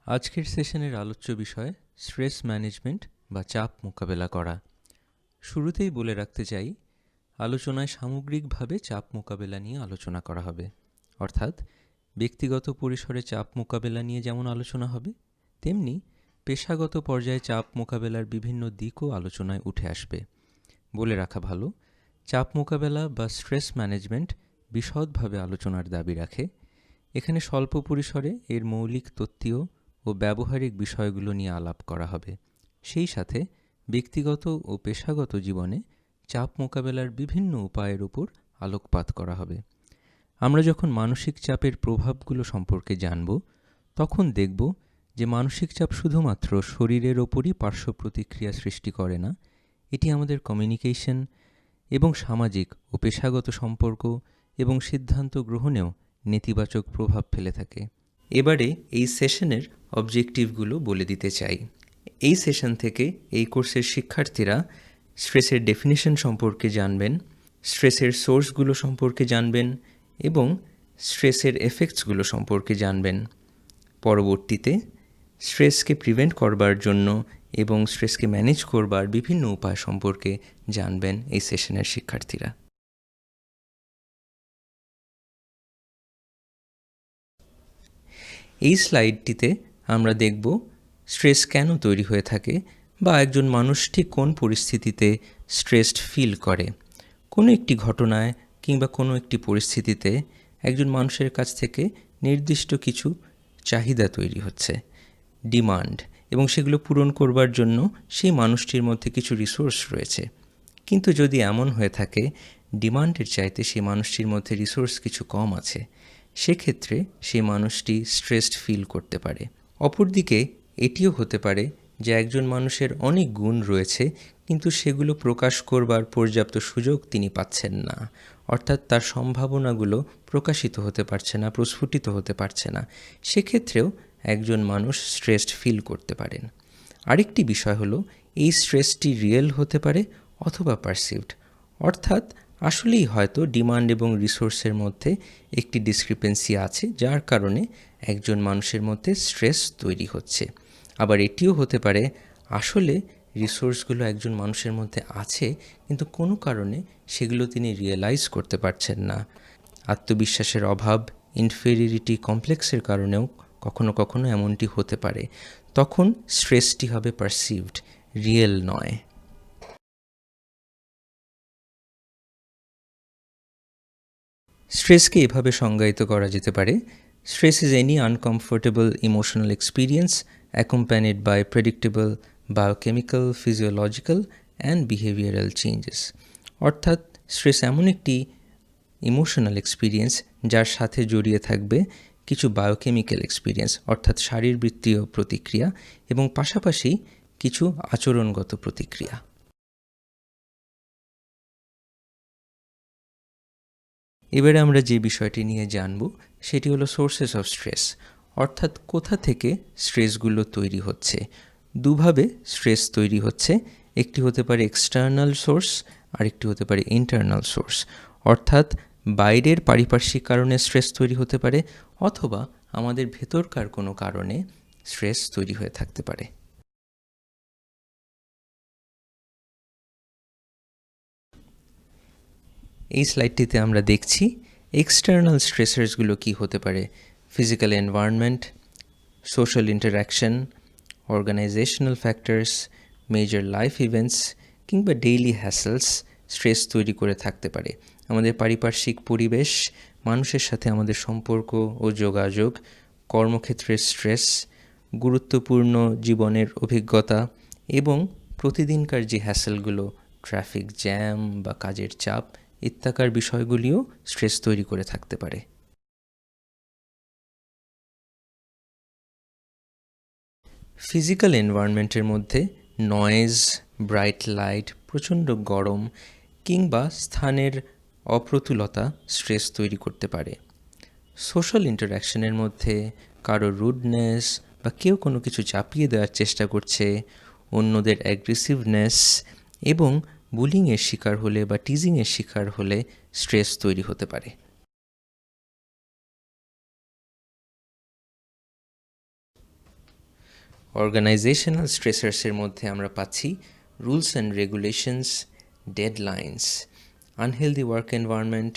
আজকের সেশনের আলোচ্য বিষয় স্ট্রেস ম্যানেজমেন্ট বা চাপ মোকাবেলা করা। শুরুতেই বলে রাখতে চাই, আলোচনায় সামগ্রিকভাবে চাপ মোকাবেলা নিয়ে আলোচনা করা হবে। অর্থাৎ ব্যক্তিগত পরিসরে চাপ মোকাবেলা নিয়ে যেমন আলোচনা হবে, তেমনি পেশাগত পর্যায়ে চাপ মোকাবেলার বিভিন্ন দিকও আলোচনায় উঠে আসবে। বলে রাখা ভালো, চাপ মোকাবেলা বা স্ট্রেস ম্যানেজমেন্ট বিশদভাবে আলোচনার দাবি রাখে। এখানে স্বল্প পরিসরে এর মৌলিক তত্ত্বীয় ও ব্যবহারিক বিষয়গুলো নিয়ে আলাপ করা হবে। সেই সাথে ব্যক্তিগত ও পেশাগত জীবনে চাপ মোকাবেলার বিভিন্ন উপায়ের উপর আলোকপাত করা হবে। আমরা যখন মানসিক চাপের প্রভাবগুলো সম্পর্কে জানব, তখন দেখব যে মানসিক চাপ শুধুমাত্র শরীরের ওপরই পার্শ্ব প্রতিক্রিয়া সৃষ্টি করে না, এটি আমাদের কমিউনিকেশন এবং সামাজিক ও পেশাগত সম্পর্ক এবং সিদ্ধান্ত গ্রহণেও নেতিবাচক প্রভাব ফেলে থাকে। এবারে এই সেশনের অবজেক্টিভগুলো বলে দিতে চাই। এই সেশন থেকে এই কোর্সের শিক্ষার্থীরা স্ট্রেসের ডেফিনিশন সম্পর্কে জানবেন, স্ট্রেসের সোর্সগুলো সম্পর্কে জানবেন এবং স্ট্রেসের এফেক্টসগুলো সম্পর্কে জানবেন। পরবর্তীতে স্ট্রেসকে প্রিভেন্ট করবার জন্য এবং স্ট্রেসকে ম্যানেজ করবার বিভিন্ন উপায় সম্পর্কে জানবেন এই সেশনের শিক্ষার্থীরা। এই স্লাইডটিতে আমরা দেখব স্ট্রেস কেন তৈরি হয়ে থাকে বা একজন মানুষ ঠিক কোন পরিস্থিতিতে স্ট্রেসড ফিল করে। কোনো একটি ঘটনায় কিংবা কোনো একটি পরিস্থিতিতে একজন মানুষের কাছ থেকে নির্দিষ্ট কিছু চাহিদা তৈরি হচ্ছে, ডিমান্ড, এবং সেগুলো পূরণ করবার জন্য সেই মানুষটির মধ্যে কিছু রিসোর্স রয়েছে। কিন্তু যদি এমন হয়ে থাকে ডিমান্ডের চাইতে সেই মানুষটির মধ্যে রিসোর্স কিছু কম আছে, সেক্ষেত্রে সেই মানুষটি স্ট্রেসড ফিল করতে পারে। অপরদিকে এটিও হতে পারে যে একজন মানুষের অনেক গুণ রয়েছে, কিন্তু সেগুলো প্রকাশ করবার পর্যাপ্ত সুযোগ তিনি পাচ্ছেন না, অর্থাৎ তার সম্ভাবনাগুলো প্রকাশিত হতে পারছে না, প্রস্ফুটিত হতে পারছে না। সেক্ষেত্রেও একজন মানুষ স্ট্রেসড ফিল করতে পারেন। আরেকটি বিষয় হলো, এই স্ট্রেসটি রিয়েল হতে পারে অথবা পারসিভড, অর্থাৎ আসলেই হয়তো ডিমান্ড এবং রিসোর্সের মধ্যে একটি ডিসক্রিপেন্সি আছে, যার কারণে একজন মানুষের মধ্যে স্ট্রেস তৈরি হচ্ছে। আবার এটিও হতে পারে আসলে রিসোর্সগুলো একজন মানুষের মধ্যে আছে, কিন্তু কোনো কারণে সেগুলো তিনি রিয়েলাইজ করতে পারছেন না। আত্মবিশ্বাসের অভাব, ইনফেরিয়রিটি কমপ্লেক্সের কারণেও কখনো কখনো এমনটি হতে পারে। তখন স্ট্রেসটি হবে পারসিভড, রিয়েল নয়। স্ট্রেসকে এভাবে সংজ্ঞায়িত করা যেতে পারে: stress is any uncomfortable emotional experience accompanied by predictable biochemical, physiological and behavioural changes. অর্থাৎ স্ট্রেস এমন একটি ইমোশনাল এক্সপিরিয়েন্স যার সাথে জড়িয়ে থাকবে কিছু বায়োকেমিক্যাল এক্সপিরিয়েন্স, অর্থাৎ শারীরবৃত্তীয় প্রতিক্রিয়া, এবং পাশাপাশি কিছু আচরণগত প্রতিক্রিয়া। এবারে আমরা যে বিষয়টি নিয়ে জানব সেটি হলো সোর্সেস অফ স্ট্রেস, অর্থাৎ কোথা থেকে স্ট্রেসগুলো তৈরি হচ্ছে। দুভাবে স্ট্রেস তৈরি হচ্ছে, একটি হতে পারে এক্সটার্নাল সোর্স, আর একটি হতে পারে ইন্টারনাল সোর্স। অর্থাৎ বাইরের পারিপার্শ্বিক কারণে স্ট্রেস তৈরি হতে পারে, অথবা আমাদের ভেতরকার কোনো কারণে স্ট্রেস তৈরি হয়ে থাকতে পারে। এই স্লাইডটিতে আমরা দেখছি এক্সটার্নাল স্ট্রেসার্সগুলো কী হতে পারে: physical environment, social interaction, organisational factors, major life events কিংবা ডেইলি হ্যাসেলস স্ট্রেস তৈরি করে থাকতে পারে। আমাদের পারিপার্শ্বিক পরিবেশ, মানুষের সাথে আমাদের সম্পর্ক ও যোগাযোগ, কর্মক্ষেত্রের স্ট্রেস, গুরুত্বপূর্ণ জীবনের অভিজ্ঞতা এবং প্রতিদিনকার যে হ্যাসেলগুলো, ট্রাফিক জ্যাম বা কাজের চাপ ইত্যাকার বিষয়গুলিও স্ট্রেস তৈরি করে থাকতে পারে। ফিজিক্যাল এনভায়রনমেন্টের মধ্যে নয়েজ, ব্রাইট লাইট, প্রচণ্ড গরম কিংবা স্থানের অপ্রতুলতা স্ট্রেস তৈরি করতে পারে। সোশ্যাল ইন্টারাকশনের মধ্যে কারো রুডনেস বা কেউ কোনো কিছু চাপিয়ে দেওয়ার চেষ্টা করছে, অন্যদের অ্যাগ্রেসিভনেস এবং বুলিংয়ের শিকার হলে বা টিজিংয়ের শিকার হলে স্ট্রেস তৈরি হতে পারে। অর্গানাইজেশনাল স্ট্রেসার্সের মধ্যে আমরা পাচ্ছি rules and regulations, deadlines, unhealthy work environment,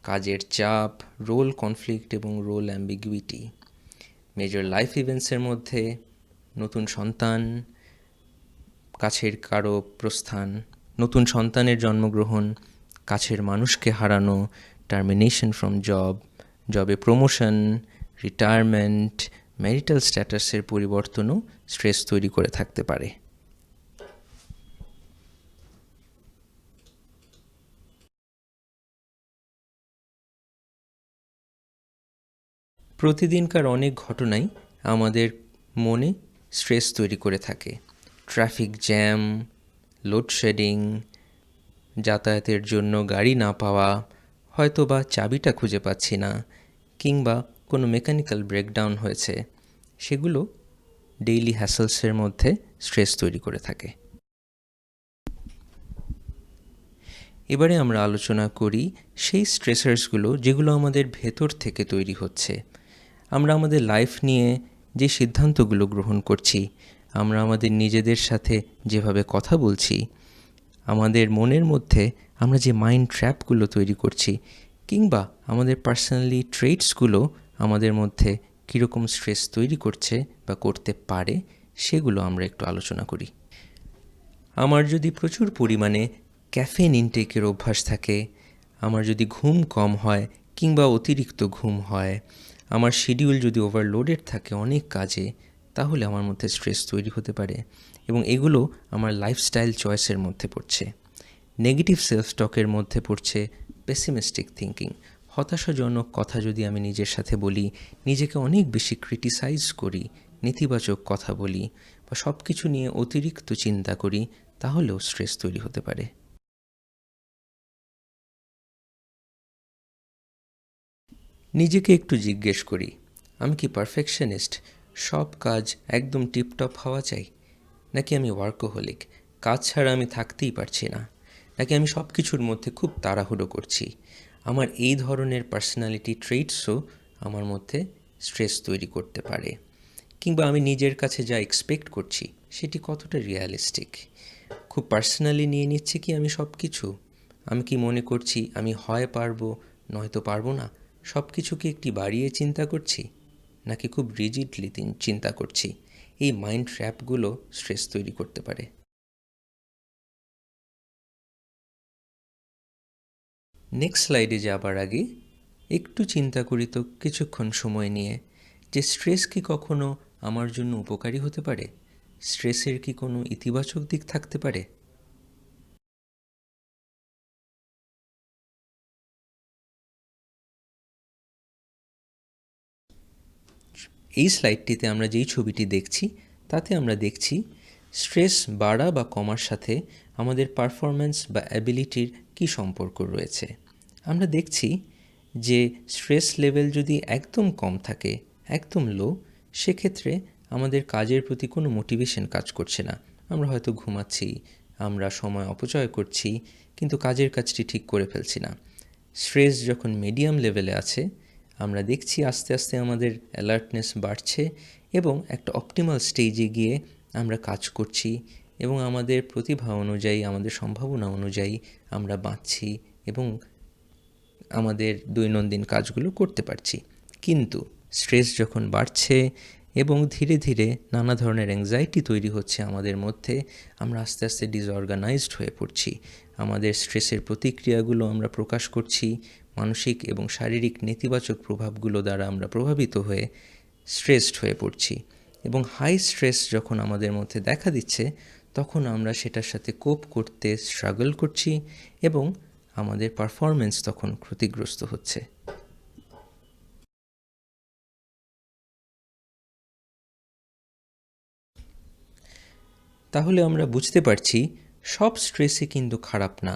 কাজের চাপ, রোল কনফ্লিক্ট এবং রোল অ্যাম্বিগুইটি। মেজর লাইফ ইভেন্টসের মধ্যে নতুন সন্তান, কাছের কারো প্রস্থান, নতুন সন্তানের জন্মগ্রহণ, কাছের মানুষকে হারানো, টার্মিনেশন ফ্রম জবে প্রমোশন, রিটায়ারমেন্ট, ম্যারিটাল স্ট্যাটাসের পরিবর্তনও স্ট্রেস তৈরি করে থাকতে পারে। প্রতিদিনকার অনেক ঘটনাই আমাদের মনে স্ট্রেস তৈরি করে থাকে। ট্রাফিক জ্যাম, লোডশেডিং, যাতায়াতের জন্য গাড়ি না পাওয়া, হয়তো বা চাবিটা খুঁজে পাচ্ছি না, কিংবা কোনো মেকানিক্যাল ব্রেকডাউন হয়েছে, সেগুলো ডেইলি হ্যাসেলসের মধ্যে স্ট্রেস তৈরি করে থাকে। এবারে আমরা আলোচনা করি সেই স্ট্রেসার্সগুলো যেগুলো আমাদের ভেতর থেকে তৈরি হচ্ছে। আমরা আমাদের লাইফ নিয়ে যে সিদ্ধান্তগুলো গ্রহণ করছি, আমরা আমাদের নিজেদের সাথে যেভাবে কথা বলছি, আমাদের মনের মধ্যে আমরা যে মাইন্ড ট্র্যাপগুলো তৈরি করছি, কিংবা আমাদের পার্সোনালি ট্রেটসগুলো আমাদের মধ্যে কীরকম স্ট্রেস তৈরি করছে বা করতে পারে, সেগুলো আমরা একটু আলোচনা করি। আমার যদি প্রচুর পরিমাণে ক্যাফেন ইনটেকের অভ্যাস থাকে, আমার যদি ঘুম কম হয় কিংবা অতিরিক্ত ঘুম হয়, আমার শিডিউল যদি ওভারলোডেড থাকে অনেক কাজে, তাহলে আমার মধ্যে স্ট্রেস তৈরি হতে পারে এবং এগুলো আমার লাইফস্টাইল চয়েসের মধ্যে পড়ছে। নেগেটিভ সেলফ টকের মধ্যে পড়ছে পেসিমিস্টিক থিঙ্কিং। হতাশাজনক কথা যদি আমি নিজের সাথে বলি, নিজেকে অনেক বেশি ক্রিটিসাইজ করি, নেতিবাচক কথা বলি বা সব কিছু নিয়ে অতিরিক্ত চিন্তা করি, তাহলেও স্ট্রেস তৈরি হতে পারে। নিজেকে একটু জিজ্ঞেস করি, আমি কি পারফেকশনিস্ট? সব কাজ একদম টিপটপ হওয়া চাই? নাকি আমি ওয়ার্কোহলিক, কাজ ছাড়া আমি থাকতেই পারছি না? নাকি আমি সব কিছুর মধ্যে খুব তাড়াহুড়ো করছি? আমার এই ধরনের পার্সোনালিটি ট্রেটসও আমার মধ্যে স্ট্রেস তৈরি করতে পারে। কিংবা আমি নিজের কাছে যা এক্সপেক্ট করছি সেটি কতটা রিয়ালিস্টিক? খুব পার্সোনালি নিয়ে নিচ্ছি কি আমি সব কিছু? আমি কি মনে করছি আমি হয় পারবো নয়তো পারবো না? সব কিছুকে একটি বাড়িয়ে চিন্তা করছি, নাকি খুব রিজিডলি চিন্তা করছি? এই মাইন্ড ট্র্যাপগুলো স্ট্রেস তৈরি করতে পারে। নেক্সট স্লাইডে যাবার আগে একটু চিন্তা করি তো কিছুক্ষণ সময় নিয়ে, যে স্ট্রেস কি কখনো আমার জন্য উপকারী হতে পারে? স্ট্রেসের কি কোনো ইতিবাচক দিক থাকতে পারে? এই স্লাইডটিতে আমরা যেই ছবিটি দেখছি, তাতে আমরা দেখছি স্ট্রেস বাড়া বা কমার সাথে আমাদের পারফরম্যান্স বা অ্যাবিলিটির কী সম্পর্ক রয়েছে। আমরা দেখছি যে স্ট্রেস লেভেল যদি একদম কম থাকে, একদম লো, সেক্ষেত্রে আমাদের কাজের প্রতি কোনো মোটিভেশন কাজ করছে না। আমরা হয়তো ঘুমাচ্ছি, আমরা সময় অপচয় করছি, কিন্তু কাজের কাজটি ঠিক করে ফেলছি না। স্ট্রেস যখন মিডিয়াম লেভেলে আছে, আমরা দেখছি আস্তে আস্তে আমাদের অ্যালার্টনেস বাড়ছে এবং একটা অপটিমাল স্টেজে গিয়ে আমরা কাজ করছি এবং আমাদের প্রতিভা অনুযায়ী, আমাদের সম্ভাবনা অনুযায়ী আমরা বাঁচছি এবং আমাদের দৈনন্দিন কাজগুলো করতে পারছি। কিন্তু স্ট্রেস যখন বাড়ছে এবং ধীরে ধীরে নানা ধরনের অ্যাংজাইটি তৈরি হচ্ছে আমাদের মধ্যে, আমরা আস্তে আস্তে ডিসঅর্গানাইজড হয়ে পড়ছি। আমাদের স্ট্রেসের প্রতিক্রিয়াগুলো আমরা প্রকাশ করছি, মানসিক এবং শারীরিক নেতিবাচক প্রভাবগুলো দ্বারা আমরা প্রভাবিত হয়ে স্ট্রেসড হয়ে পড়ছি এবং হাই স্ট্রেস যখন আমাদের মধ্যে দেখা দিচ্ছে, তখন আমরা সেটার সাথে কোপ করতে স্ট্রাগল করছি এবং আমাদের পারফরমেন্স তখন ক্ষতিগ্রস্ত হচ্ছে। তাহলে আমরা বুঝতে পারছি সব স্ট্রেসই কিন্তু খারাপ না।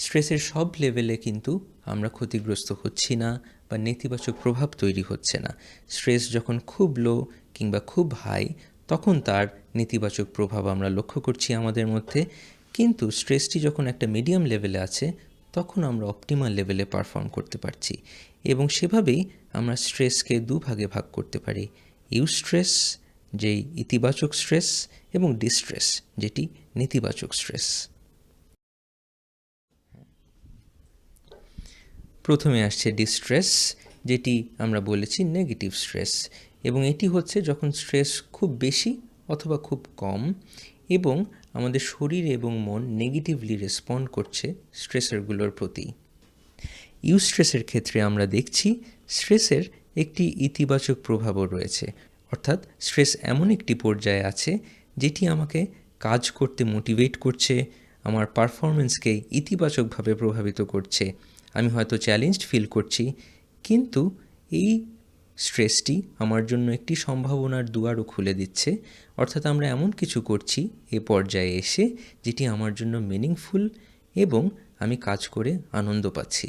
স্ট্রেসের সব লেভেলে কিন্তু আমরা ক্ষতিগ্রস্ত হচ্ছি না বা নেতিবাচক প্রভাব তৈরি হচ্ছে না। স্ট্রেস যখন খুব লো কিংবা খুব হাই, তখন তার নেতিবাচক প্রভাব আমরা লক্ষ্য করছি আমাদের মধ্যে। কিন্তু স্ট্রেসটি যখন একটা মিডিয়াম লেভেলে আছে, তখন আমরা অপটিমাল লেভেলে পারফর্ম করতে পারছি এবং সেভাবেই আমরা স্ট্রেসকে দুভাগে ভাগ করতে পারি, ইউস্ট্রেস, যেই ইতিবাচক স্ট্রেস, এবং ডিস্ট্রেস যেটি নেতিবাচক স্ট্রেস। প্রথমে আসছে ডিস্ট্রেস, যেটি আমরা বলেছি নেগেটিভ স্ট্রেস, এবং এটি হচ্ছে যখন স্ট্রেস খুব বেশি অথবা খুব কম এবং আমাদের শরীর এবং মন নেগেটিভলি রেসপন্ড করছে স্ট্রেসারগুলোর প্রতি। ইউস্ট্রেসের ক্ষেত্রে আমরা দেখছি স্ট্রেসের একটি ইতিবাচক প্রভাবও রয়েছে, অর্থাৎ স্ট্রেস এমন একটি পর্যায়ে আছে যেটি আমাকে কাজ করতে মোটিভেট করছে, আমার পারফরমেন্সকে ইতিবাচকভাবে প্রভাবিত করছে। আমি হয়তো চ্যালেঞ্জড ফিল করছি, কিন্তু এই স্ট্রেসটি আমার জন্য একটি সম্ভাবনার দুয়ারও খুলে দিচ্ছে, অর্থাৎ আমরা এমন কিছু করছি এ পর্যায়ে এসে যেটি আমার জন্য মিনিংফুল এবং আমি কাজ করে আনন্দ পাচ্ছি।